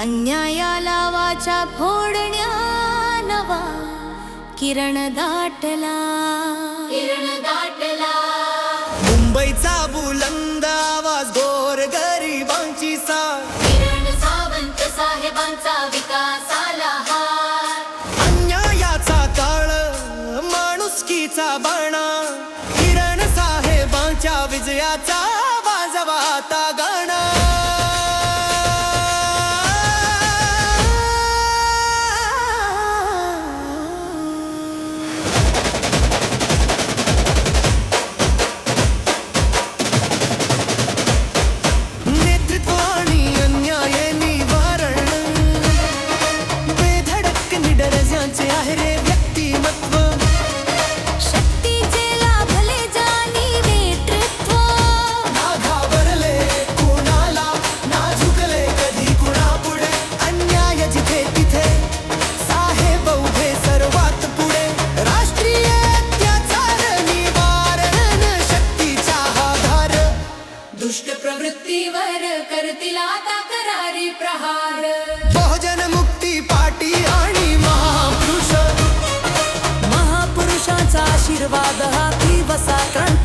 अन्यायाला वाचा फोडण्या नवा किरण दाटला, किरण दाटला। मुंबईचा बुलंद आवाज गोर गरिबांची साथ, किरण सावंत साहेबांचा विकासाला हात। अन्यायाचा काळ माणुसकीचा बाणा, किरण साहेबांच्या विजयाचा वाजवा आता गाणा। दुष्ट प्रवृत्तीवर करतील आता करारी प्रहार। बहुजन मुक्ती पार्टी आणि महापुरुषांचा आशीर्वाद हाती बसा क्रांती।